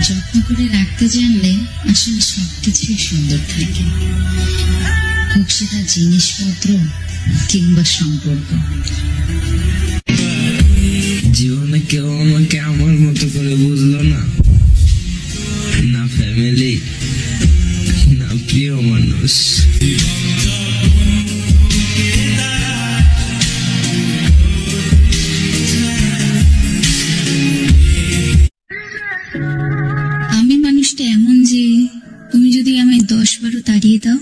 যত্ন করে রাখতে জানলে আসলে সবকিছুই সুন্দর থাকে, হোক সেটা জিনিসপত্র কিংবা সম্পর্ক। জীবনে কেউ আমাকে আমার মতো করে বুঝলো না, না ফ্যামিলি না প্রিয় মানুষ। আমি মানুষটা এমন যে তুমি যদি আমায় 10 বারও তাড়িয়ে দাও,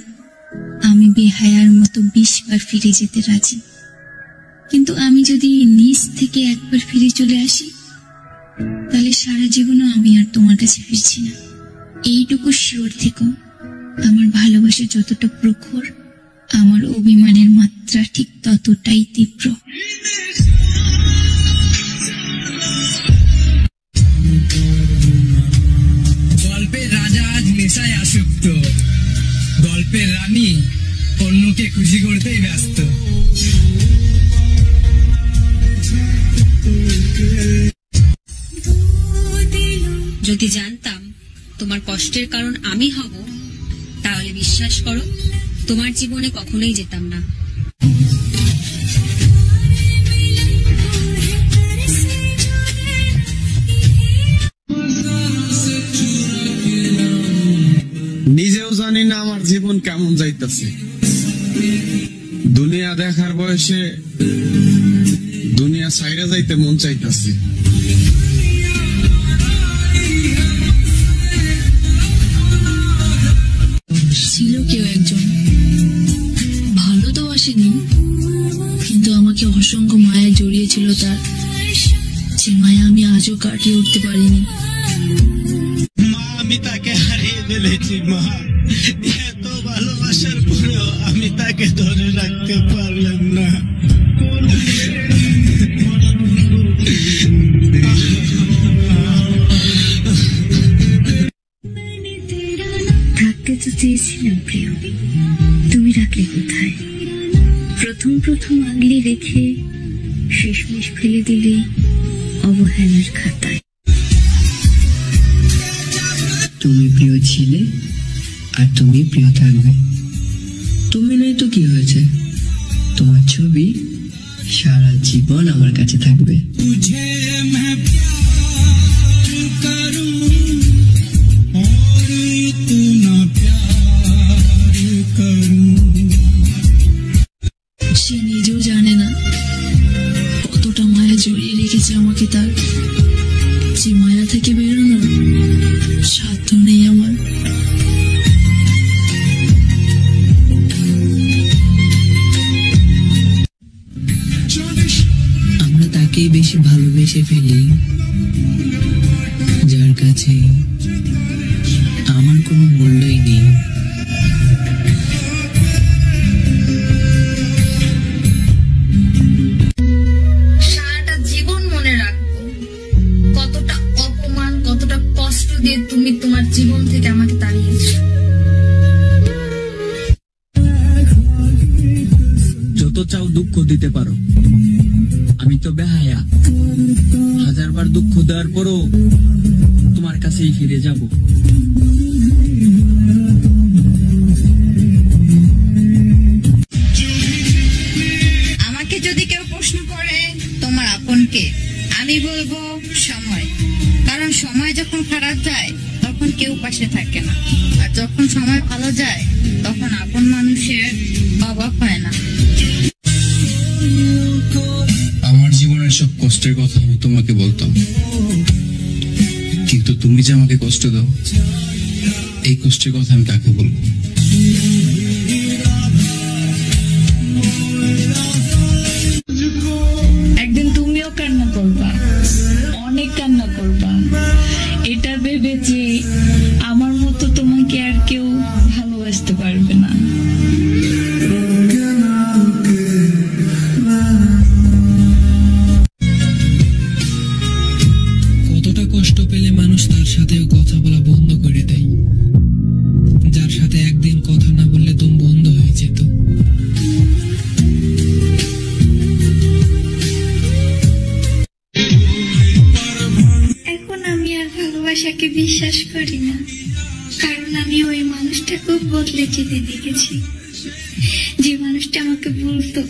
আমি বেহায়ার মতো 20 বার ফিরে যেতে রাজি। কিন্তু আমি যদি নিজ থেকে একবার ফিরে চলে আসি, তাহলে সারা জীবনও আমি আর তোমার কাছে ফিরছি না। এইটুকু শিওর থেকো, আমার ভালোবাসা যতটা প্রখর, আমার অভিমানের মাত্রা ঠিক ততটাই তীব্র। গল্পের রাজা আজ নেশায় আসক্ত, গল্পের রানী অন্যকে খুশি করতেই ব্যস্ত। যদি জানতাম তোমার কষ্টের কারণ আমি হব, তাহলে বিশ্বাস করো তোমার জীবনে কখনোই যেতাম না। নিজেও জানি না আমার জীবন কেমন যাইতেছে। দুনিয়া দেখার বয়সে দুনিয়া ছাইরা যাইতে মন চাইতেছে। ছিল কেউ একজন, ভালো তো আসেনি, কিন্তু আমাকে অসংখ্য মায়া জড়িয়েছিল তার, যে মায়া আমি আজও কাটিয়ে উঠতে পারিনি। মা, আমি তাকে হারিয়ে ফেলেছি মা। এত ভালোবাসার পরেও আমি তাকে ধরে রাখতে পারলাম না। থাকতে তো চেয়েছিলাম প্রিয়, তুমি রাখলে কোথায়? প্রথম আগলে রেখে শেষমেশ ফেলে দিলে অবহেলার খাতায়। তুমি প্রিয় ছিলে আর তুমি প্রিয় থাকবে। তুমি নেই তো কি হয়েছে, তোমার ছবি সারা জীবন আমার কাছে থাকবে। সে নিজেও জানে না কতটা মায়া জড়িয়ে রেখেছে আমাকে তার, যে মায়া থেকে বেরোনোর সাধ্য নেই আমার। আমরা তাকেই বেশি ভালোবেসে ফেলি, যার কাছে আমার কোনো মূল্যই নেই। সারাটা জীবন মনে রাখবো কতটা অপমান, কতটা কষ্ট দিয়ে তুমি তোমার জীবন থেকে আমাকে তাড়িয়েছো। যত চাও দুঃখ দিতে পারো, আমি তো বেহায়া। 1000 বার দুঃখ দেওয়ার পরও তোমার কাছেই ফিরে যাব। আমাকে যদি কেউ প্রশ্ন করে তোমার আপনকে, আমি বলবো সময়। কারণ সময় যখন খারাপ যায় তখন কেউ পাশে থাকে না, আর যখন সময় ভালো যায় তখন আপন মানুষের অভাব হয় না। আমার জীবনের সব কষ্টের কথা আমি তোমাকে বলতাম, কিন্তু তুমি যে আমাকে কষ্ট দাও, এই কষ্টের কথা আমি কাকে বলবো? একদিন তুমিও কান্না করবা, অনেক কান্না করবা, এটা ভেবে যে আমার মতো তোমাকে আর কেউ ভালোবাসতে পারবে না। কতটা কষ্ট পেলে মানুষ তার সাথেও কথা বলা বন্ধ করে দেয়, যার সাথে একদিন কথা না বললে দম বন্ধ হয়ে যেত। এখন আমি আর ভালোবাসি ভালোবাসাকে বিশ্বাস করি না, কারণ আমি ওই মানুষটাকেও বদলে যেতে দেখেছি। যে মানুষটা আমাকে বলতো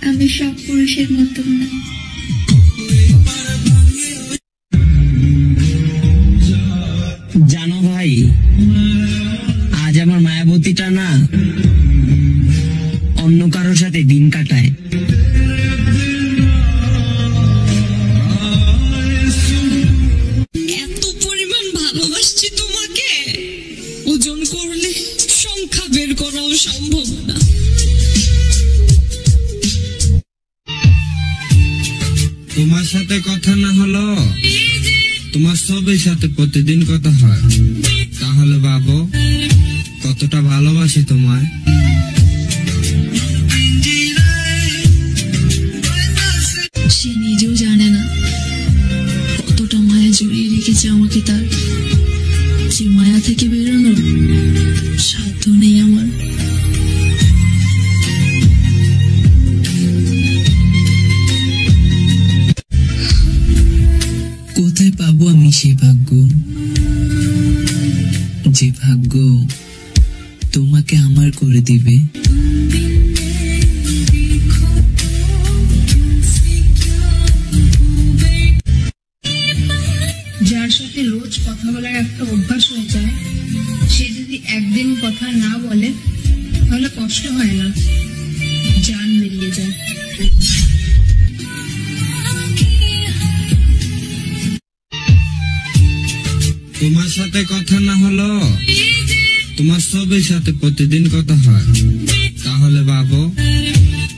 আমি সব পুরুষের মতো না। জানো ভাই, আজ আমার মায়াবতীটা না অন্য কারোর সাথে দিন কাটায়। এত পরিমাণ ভালোবাসছি তোমাকে, ওজন করলে সংখ্যা বের করাও সম্ভব না। তোমার সাথে কথা না হলো তোমার সবের সাথে প্রতিদিন কথা হয়, তাহলে ভাবো কতটা ভালোবাসি তোমায়। সে নিজেও জানে না কতটা মায়া জড়িয়ে রেখেছে আমাকে তার, যে মায়া থেকে বেরোনোর সাধ্য নেই আমার। কোথায় পাবো আমি সেই ভাগ্য, যে ভাগ্য তোমাকে আমার করে দিবে? যার সাথে রোজ কথা বলার একটা অভ্যাস হয়ে যায়, সে যদি একদিন কথা না বলে তাহলে কষ্ট হয় না, জান বেরিয়ে যায়। তোমার সাথে কথা না হলো তোমার সবের সাথে প্রতিদিন কথা হয়, তাহলে ভাবো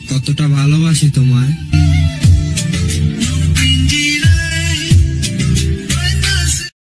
কতটা ভালোবাসি তোমায়।